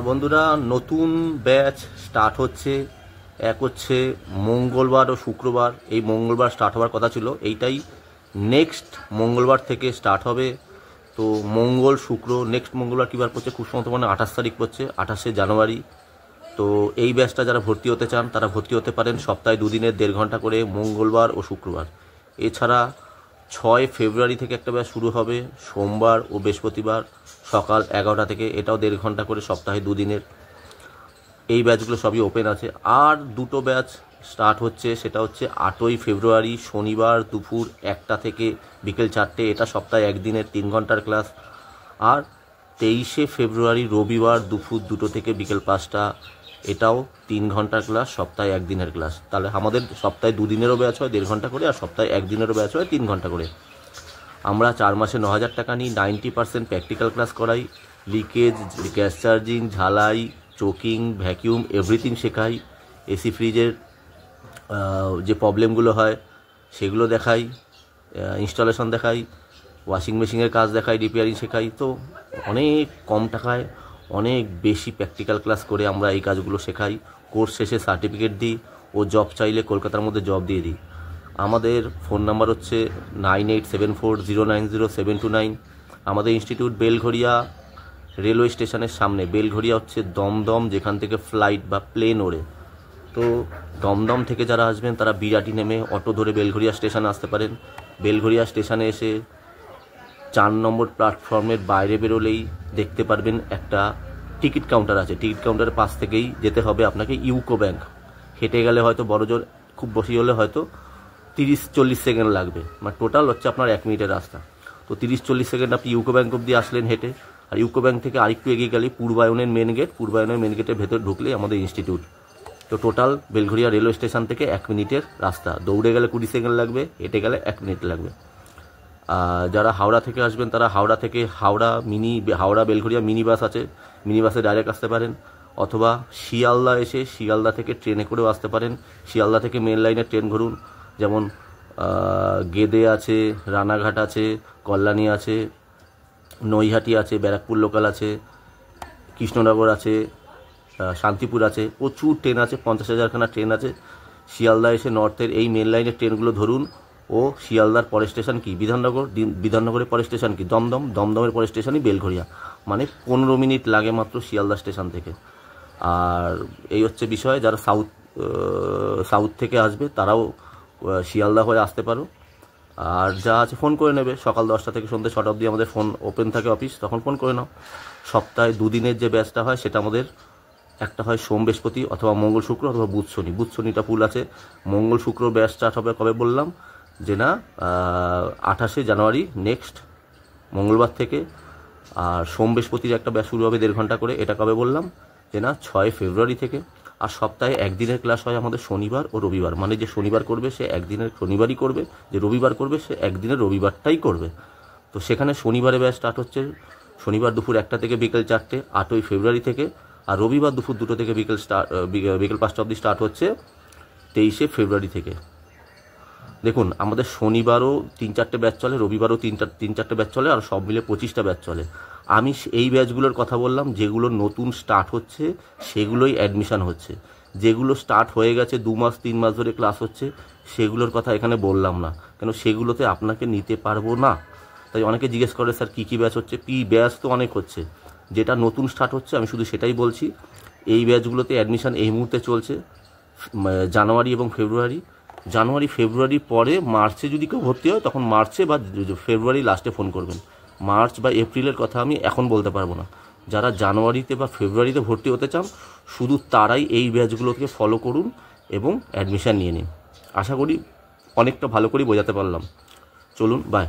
বন্ধুরা, নতুন batch start হচ্ছে। এক হচ্ছে মঙ্গলবার ও শুক্রবার। এই মঙ্গলবার স্টার্ট হওয়ার কথা ছিল, এইটাই নেক্সট মঙ্গলবার থেকে স্টার্ট হবে। তো মঙ্গল শুক্র নেক্সট মঙ্গলবার কী বার পড়ছে, খুব সম্ভবত মানে 28 তারিখ পড়ছে, 28শে জানুয়ারি। তো এই ব্যাচটা যারা ভর্তি হতে চান তারা ভর্তি হতে পারেন। সপ্তাহে দুদিনের 1.5 ঘন্টা করে, মঙ্গলবার ও শুক্রবার। এছাড়া 6 ফেব্রুয়ারি থেকে একটা ব্যাচ শুরু হবে, সোমবার ও বৃহস্পতিবার সকাল 11টা থেকে। এটাও 1.5 ঘন্টা করে, সপ্তাহে দুদিনের। এই ব্যাচগুলো সবই ওপেন আছে। আর দুটো ব্যাচ স্টার্ট হচ্ছে, সেটা হচ্ছে 8ই ফেব্রুয়ারি শনিবার দুপুর 1টা থেকে বিকেল 4টে। এটা সপ্তাহে একদিনের 3 ঘন্টার ক্লাস। আর 23শে ফেব্রুয়ারি রবিবার দুপুর 2টো থেকে বিকেল 5টা। এটাও 3 ঘন্টার ক্লাস, সপ্তাহে একদিনের ক্লাস। তাহলে আমাদের সপ্তাহে দুদিনেরও ব্যাচ হয় 1.5 ঘন্টা করে, আর সপ্তাহে একদিনেরও ব্যাচ হয় 3 ঘন্টা করে। আমরা 4 মাসে 9,000 টাকা নিই। 90% প্র্যাকটিক্যাল ক্লাস করাই। লিকেজ, গ্যাস চার্জিং, ঝালাই, চোকিং, ভ্যাকিউম এভরিথিং শেখাই। এসি ফ্রিজের যে প্রবলেমগুলো হয় সেগুলো দেখাই, ইনস্টলেশন দেখাই, ওয়াশিং মেশিনের কাজ দেখাই, রিপেয়ারিং শেখাই। তো অনেক কম টাকায় অনেক বেশি প্র্যাকটিক্যাল ক্লাস করে আমরা এই কাজগুলো শেখাই। কোর্স শেষে সার্টিফিকেট দিই, ও জব চাইলে কলকাতার মধ্যে জব দিয়ে দিই। আমাদের ফোন নাম্বার হচ্ছে 9874090729। আমাদের ইনস্টিটিউট বেলঘরিয়া রেলওয়ে স্টেশনের সামনে। বেলঘরিয়া হচ্ছে দমদম, যেখান থেকে ফ্লাইট বা প্লেন ওড়ে। তো দমদম থেকে যারা আসবেন তারা বিরাটি নেমে অটো ধরে বেলঘরিয়া স্টেশনে আসতে পারেন। বেলঘরিয়া স্টেশনে এসে 4 নম্বর প্ল্যাটফর্মের বাইরে বেরোলেই দেখতে পারবেন একটা টিকিট কাউন্টার আছে। টিকিট কাউন্টারের পাশ থেকেই যেতে হবে আপনাকে ইউকো ব্যাংক। হেঁটে গেলে হয়তো বড়জোর, খুব বেশি হলে হয়তো 30-40 সেকেন্ড লাগবে, মানে টোটাল হচ্ছে আপনার 1 মিনিটের রাস্তা। তো 30-40 সেকেন্ড আপনি ইউকো ব্যাংক অব্দি আসলেন হেঁটে। আর ইউকো ব্যাংক থেকে আরেকটু এগিয়ে গেলেই পূর্বায়নের মেন গেট। পূর্বায়নের মেন গেটের ভেতর ঢুকলেই আমাদের ইনস্টিটিউট। তো টোটাল বেলঘরিয়া রেলওয়ে স্টেশন থেকে 1 মিনিটের রাস্তা। দৌড়ে গেলে 20 সেকেন্ড লাগবে, হেঁটে গেলে 1 মিনিট লাগবে। যারা হাওড়া থেকে আসবেন তারা হাওড়া থেকে হাওড়া বেলঘরিয়া মিনি বাস আছে, মিনি বাসে ডাইরেক্ট আসতে পারেন। অথবা শিয়ালদা এসে শিয়ালদা থেকে ট্রেনে করেও আসতে পারেন। শিয়ালদা থেকে মেন লাইনের ট্রেন ধরুন, যেমন গেদে আছে, রানাঘাট আছে, কল্যাণী আছে, নৈহাটি আছে, ব্যারাকপুর লোকাল আছে, কৃষ্ণনগর আছে, শান্তিপুর আছে। প্রচুর ট্রেন আছে, 50,000খানা ট্রেন আছে। শিয়ালদা এসে নর্থের এই মেন লাইনের ট্রেনগুলো ধরুন। ও শিয়ালদার পরের স্টেশন কি বিধাননগর, বিধাননগরের পরের স্টেশন কি দমদম, দমদমের পরের স্টেশনই বেলঘরিয়া। মানে 15 মিনিট লাগে মাত্র শিয়ালদা স্টেশন থেকে। আর এই হচ্ছে বিষয়। যারা সাউথ থেকে আসবে তারাও শিয়ালদা হয়ে আসতে পারো। আর যা আছে ফোন করে নেবে। সকাল 10টা থেকে সন্ধ্যে 6টা অবধি আমাদের ফোন ওপেন থাকে, অফিস, তখন ফোন করে নাও। সপ্তাহে দুদিনের যে ব্যাচটা হয় সেটা আমাদের একটা হয় সোম বৃহস্পতি, অথবা মঙ্গল শুক্র, অথবা বুধ শনি। বুধ শনিটা ফুল আছে। মঙ্গল শুক্র ব্যাচ স্টার্ট হবে কবে বললাম, যে না 28শে জানুয়ারি নেক্সট মঙ্গলবার থেকে। আর সোম বৃহস্পতির একটা ব্যাচ শুরু হবে 1.5 ঘন্টা করে, এটা কবে বললাম, যে না 6 ফেব্রুয়ারি থেকে। আর সপ্তাহে একদিনের ক্লাস হয় আমাদের শনিবার ও রবিবার। মানে যে শনিবার করবে সে একদিনের শনিবারই করবে, যে রবিবার করবে সে একদিনের রবিবারটাই করবে। তো সেখানে শনিবারে ব্যাচ স্টার্ট হচ্ছে শনিবার দুপুর 1টা থেকে বিকেল 4টে, 8ই ফেব্রুয়ারি থেকে। আর রবিবার দুপুর 2টো থেকে বিকেল 5টা অবধি স্টার্ট হচ্ছে 23শে ফেব্রুয়ারি থেকে। দেখুন, আমাদের শনিবারও 3-4টে ব্যাচ চলে, রবিবারও 3-4টে ব্যাচ চলে, আর সব মিলে 25টা ব্যাচ চলে। আমি এই ব্যাচগুলোর কথা বললাম যেগুলো নতুন স্টার্ট হচ্ছে, সেগুলোই অ্যাডমিশান হচ্ছে। যেগুলো স্টার্ট হয়ে গেছে 2 মাস 3 মাস ধরে ক্লাস হচ্ছে, সেগুলোর কথা এখানে বললাম না, কেন সেগুলোতে আপনাকে নিতে পারবো না। তাই অনেকে জিজ্ঞেস করে, স্যার কী কী ব্যাচ হচ্ছে? ব্যাচ তো অনেক হচ্ছে, যেটা নতুন স্টার্ট হচ্ছে আমি শুধু সেটাই বলছি। এই ব্যাচগুলোতে অ্যাডমিশান এই মুহূর্তে চলছে, জানুয়ারি এবং ফেব্রুয়ারি। ফেব্রুয়ারি পরে মার্চে যদি কেউ ভর্তি হয়, তখন মার্চে বা ফেব্রুয়ারি লাস্টে ফোন করবেন। মার্চ বা এপ্রিলের কথা আমি এখন বলতে পারবো না। যারা জানুয়ারিতে বা ফেব্রুয়ারিতে ভর্তি হতে চান, শুধু তারাই এই ব্যাচগুলোকে ফলো করুন এবং অ্যাডমিশান নিয়ে নিন। আশা করি অনেকটা ভালো করে বোঝাতে পারলাম। চলুন, বাই।